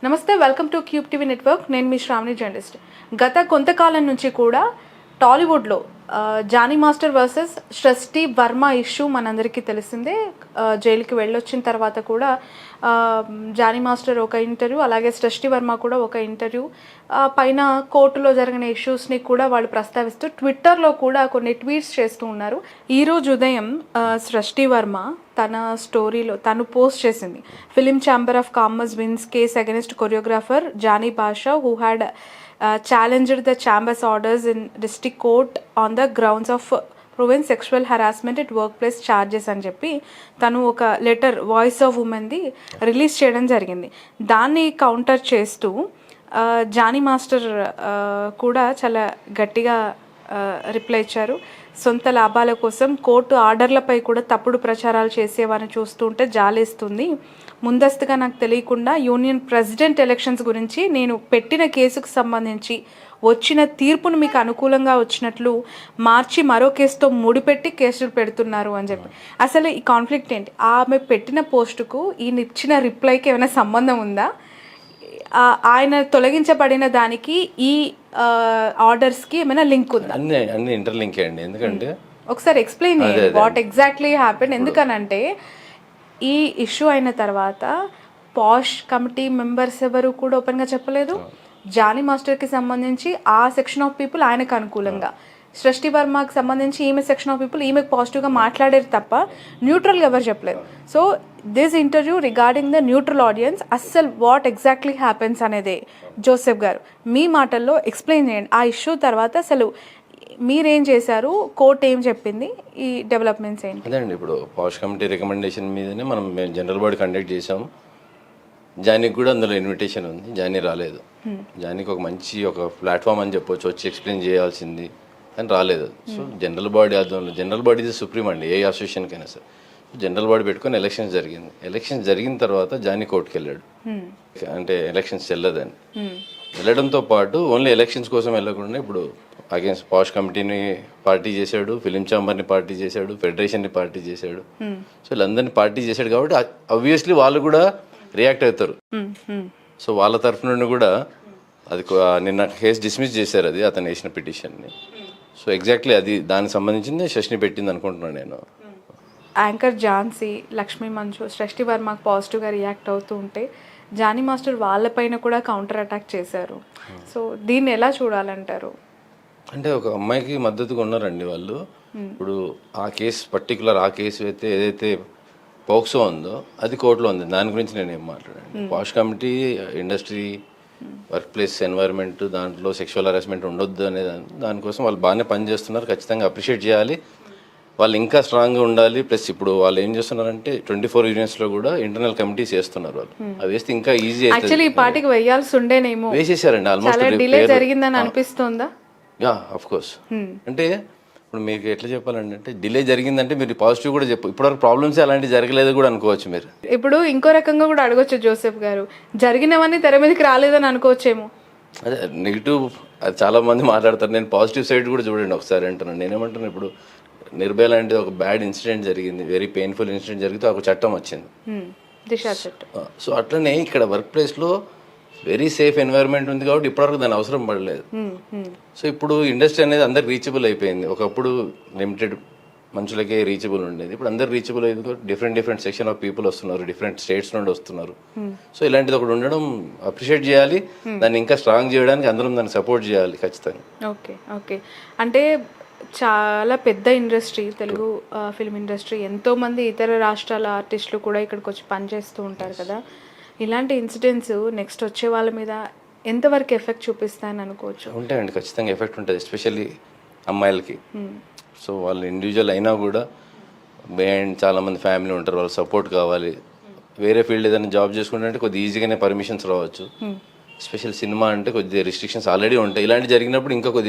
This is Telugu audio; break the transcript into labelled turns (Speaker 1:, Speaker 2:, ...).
Speaker 1: నమస్తే, welcome to cube TV network. నేను మీ శ్రావణి జర్నలిస్ట్. గత కొంతకాలం నుంచి కూడా టాలీవుడ్లో జానీ మాస్టర్ వర్సెస్ సృష్టి వర్మ ఇష్యూ మనందరికీ తెలిసిందే. జైలుకి వెళ్ళొచ్చిన తర్వాత కూడా జానీ మాస్టర్ ఒక ఇంటర్వ్యూ, అలాగే సృష్టి వర్మ కూడా ఒక ఇంటర్వ్యూ పైన కోర్టులో జరిగిన ఇష్యూస్ని కూడా వాళ్ళు ప్రస్తావిస్తూ ట్విట్టర్లో కూడా కొన్ని ట్వీట్స్ చేస్తూ ఉన్నారు. ఈరోజు ఉదయం సృష్టి వర్మ తన స్టోరీలో తను పోస్ట్ చేసింది, film chamber of commerce wins case against choreographer Jani Basha who had challenged the chamber's orders in district court on the grounds of proven sexual harassment at workplace charges అని చెప్పి తను ఒక లెటర్ వాయిస్ ఆఫ్ ఉమెన్ది రిలీజ్ చేయడం జరిగింది. దాన్ని కౌంటర్ చేస్తూ జానీ మాస్టర్ కూడా చాలా గట్టిగా రిప్లై ఇచ్చారు. సొంత లాభాల కోసం కోర్టు ఆర్డర్లపై కూడా తప్పుడు ప్రచారాలు చేసేవారిని చూస్తుంటే జాలేస్తుంది. ముందస్తుగా నాకు తెలియకుండా యూనియన్ ప్రెసిడెంట్ ఎలక్షన్స్ గురించి నేను పెట్టిన కేసుకు సంబంధించి వచ్చిన తీర్పును మీకు అనుకూలంగా వచ్చినట్లు మార్చి మరో కేసుతో ముడిపెట్టి కేసులు పెడుతున్నారు అని చెప్పి. అసలు ఈ కాన్ఫ్లిక్ట్ ఏంటి? ఆమె పెట్టిన పోస్టుకు ఈయన ఇచ్చిన రిప్లైకి ఏమైనా సంబంధం ఉందా? ఆయన తొలగించబడిన దానికి ఈ ఆర్డర్స్కి ఏమైనా లింక్ ఉందా?
Speaker 2: అన్ని ఇంటర్లింక్ అండి. ఎందుకంటే
Speaker 1: ఒకసారి ఎక్స్ప్లెయిన్ చేయండి వాట్ ఎగ్జాక్ట్లీ హ్యాపెండ్. ఎందుకనంటే ఈ ఇష్యూ అయిన తర్వాత పాష్ కమిటీ మెంబర్స్ ఎవరు కూడా ఓపెన్గా చెప్పలేదు. జానీ మాస్టర్కి సంబంధించి ఆ సెక్షన్ ఆఫ్ పీపుల్ ఆయనకు అనుకూలంగా, సృష్టి వర్మకి సంబంధించి ఈమె సెక్షన్ ఆఫ్ పీపుల్ ఈమెకు పాజిటివ్గా మాట్లాడారు తప్ప న్యూట్రల్గా ఎవరు చెప్పలేదు. So this interview regarding the neutral audience, అస్సలు వాట్ ఎగ్జాక్ట్లీ హ్యాపెన్స్ అనేది జోసెఫ్ గారు మీ మాటల్లో ఎక్స్ప్లెయిన్ చేయండి. ఆ ఇష్యూ తర్వాత అసలు మీరేం చేశారు, కోర్ట్ ఏం చెప్పింది, ఈ డెవలప్మెంట్స్ ఏంటి?
Speaker 2: అదేండి, ఇప్పుడు పాష్ కమిటీ రికమెండేషన్ మీదనే మేము జనరల్ బాడీ కండక్ట్ చేసాము. జానీకి కూడా అందులో ఇన్విటేషన్ ఉంది, జానీ రాలేదు. జానీకి ఒక మంచి ఒక ప్లాట్ఫామ్ అని చెప్పొచ్చు, వచ్చి ఎక్స్ప్లెయిన్ చేయాల్సింది అని రాలేదు. సో జనరల్ బాడీ ఆధ్వర్యంలో, జనరల్ బాడీ ఇది సుప్రీం అండి ఏ అసోసియేషన్కైనా సార్. జనరల్ బాడీ పెట్టుకొని ఎలక్షన్స్ జరిగింది. ఎలక్షన్స్ జరిగిన తర్వాత జానీ కోర్టుకి వెళ్ళాడు, అంటే ఎలక్షన్స్ చెల్లదని. వెళ్ళడంతో పాటు ఓన్లీ ఎలక్షన్స్ కోసం వెళ్ళకుండా ఇప్పుడు అగేన్స్ట్ పాష్ కమిటీని పార్టీ చేశాడు, ఫిలిం ఛాంబర్ని పార్టీ చేశాడు, ఫెడరేషన్ని పార్టీ చేశాడు. సో వీళ్ళందరినీ పార్టీ చేశాడు కాబట్టి ఆబ్వియస్లీ వాళ్ళు కూడా రియాక్ట్ అవుతారు. సో వాళ్ళ తరఫు నుండి కూడా అది నిన్న కేసు డిస్మిస్ చేశారు, అది అతను వేసిన పిటిషన్ని. సో ఎగ్జాక్ట్లీ అది దానికి సంబంధించింది శశిని పెట్టింది అనుకుంటున్నాను నేను.
Speaker 1: యాంకర్ ఝాన్సీ, లక్ష్మీ మంచు, సృష్టి వర్మకు పాజిటివ్గా రియాక్ట్ అవుతూ ఉంటే జానీ మాస్టర్ వాళ్ళపైన కూడా కౌంటర్ అటాక్ చేశారు. సో దీన్ని ఎలా చూడాలంటారు?
Speaker 2: అంటే ఒక అమ్మాయికి మద్దతుగా ఉన్నారండి వాళ్ళు. ఇప్పుడు ఆ కేసు పర్టికులర్ ఆ కేసు అయితే ఏదైతే పోక్సో ఉందో అది కోర్టులో ఉంది, దాని గురించి నేను ఏం మాట్లాడాను. పాష్ committee industry work place environment దాంట్లో సెక్షువల్ హరాస్మెంట్ ఉండొద్దు అనే దానికోసం వాళ్ళు బాగానే పనిచేస్తున్నారు, ఖచ్చితంగా అప్రిషియేట్ చేయాలి. వాళ్ళు ఇంకా స్ట్రాంగ్గా ఉండాలి. ప్లస్ ఇప్పుడు వాళ్ళు ఏం చేస్తున్నారంటే 24 యూనియన్స్లో కూడా ఇంటర్నల్ కమిటీస్ వేస్తున్నారు. వాళ్ళు అవి వేస్తే ఇంకా ఈజీ
Speaker 1: అవుతుంది. ఈ పార్టీకి వేయాల్సి ఉండేనేమో,
Speaker 2: వేసేసారండి. ఆల్మోస్ట్
Speaker 1: డిలే జరిగిందని అనిపిస్తుందా?
Speaker 2: Yeah, of course. అంటే ఇప్పుడు మీకు ఎట్లా చెప్పాలండి, అంటే డిలే జరిగిందంటే మీరు పాజిటివ్ కూడా చెప్పు. ఇప్పటివరకు ప్రాబ్లమ్స్ అలాంటివి జరగలేదు కూడా అనుకోవచ్చు మీరు.
Speaker 1: ఇప్పుడు ఇంకో రకంగా కూడా అడగొచ్చు జోసెఫ్ గారు, జరిగినవన్నీ తెర మీదకి రాలేదని అనుకోవచ్చేమో.
Speaker 2: అదే నెగిటివ్ అది చాలా మంది మాట్లాడతారు. నేను పాజిటివ్ సైడ్ కూడా చూడండి ఒకసారి అంటున్నాను. నేనేమంటున్నాను, ఇప్పుడు నిర్భయ లాంటి ఒక బ్యాడ్ ఇన్సిడెంట్ జరిగింది, వెరీ పెయిన్ఫుల్ ఇన్సిడెంట్ జరిగితే ఒక చట్టం వచ్చింది,
Speaker 1: దిశా చట్టం.
Speaker 2: సో అట్లనే ఇక్కడ వర్క్ ప్లేస్లో వెరీ సేఫ్ ఎన్వైర్న్మెంట్ ఉంది కాబట్టి ఇప్పటివరకు దాని అవసరం పడలేదు. సో ఇప్పుడు ఇండస్ట్రీ అనేది అందరికి రీచబుల్ అయిపోయింది. ఒకప్పుడు లిమిటెడ్ మనుషులకే రీచబుల్ ఉండేది, ఇప్పుడు అందరు రీచబుల్ అయ్యేది. డిఫరెంట్ సెక్షన్ ఆఫ్ పీపుల్ వస్తున్నారు, డిఫరెంట్ స్టేట్స్ నుండి వస్తున్నారు. సో ఇలాంటిది ఒకటి ఉండడం అప్రిషియేట్ చేయాలి. దాన్ని ఇంకా స్ట్రాంగ్ చేయడానికి అందరం దాన్ని సపోర్ట్ చేయాలి ఖచ్చితంగా.
Speaker 1: ఓకే ఓకే అంటే చాలా పెద్ద ఇండస్ట్రీ తెలుగు ఫిల్మ్ ఇండస్ట్రీ, ఎంతోమంది ఇతర రాష్ట్రాల ఆర్టిస్టులు కూడా ఇక్కడికి వచ్చి పనిచేస్తూ ఉంటారు కదా. ఇలాంటి ఇన్సిడెంట్స్ నెక్స్ట్ వచ్చే వాళ్ళ మీద ఎంతవరకు ఎఫెక్ట్ చూపిస్తాయని అనుకోవచ్చు?
Speaker 2: ఉంటాయండి, ఖచ్చితంగా ఎఫెక్ట్ ఉంటుంది, ఎస్పెషల్లీ అమ్మాయిలకి. సో వాళ్ళు ఇండివిజువల్ అయినా కూడా బిహైండ్ చాలామంది ఫ్యామిలీ ఉంటారు, వాళ్ళు సపోర్ట్ కావాలి. వేరే ఫీల్డ్ ఏదైనా జాబ్ చేసుకుంటే కొద్దిగా ఈజీగానే పర్మిషన్స్ రావచ్చు. స్పెషల్ సినిమా అంటే కొద్దిగా రిస్ట్రిక్షన్స్ ఆల్రెడీ ఉంటాయి. ఇలాంటి జరిగినప్పుడు ఇంకా కొద్దిగా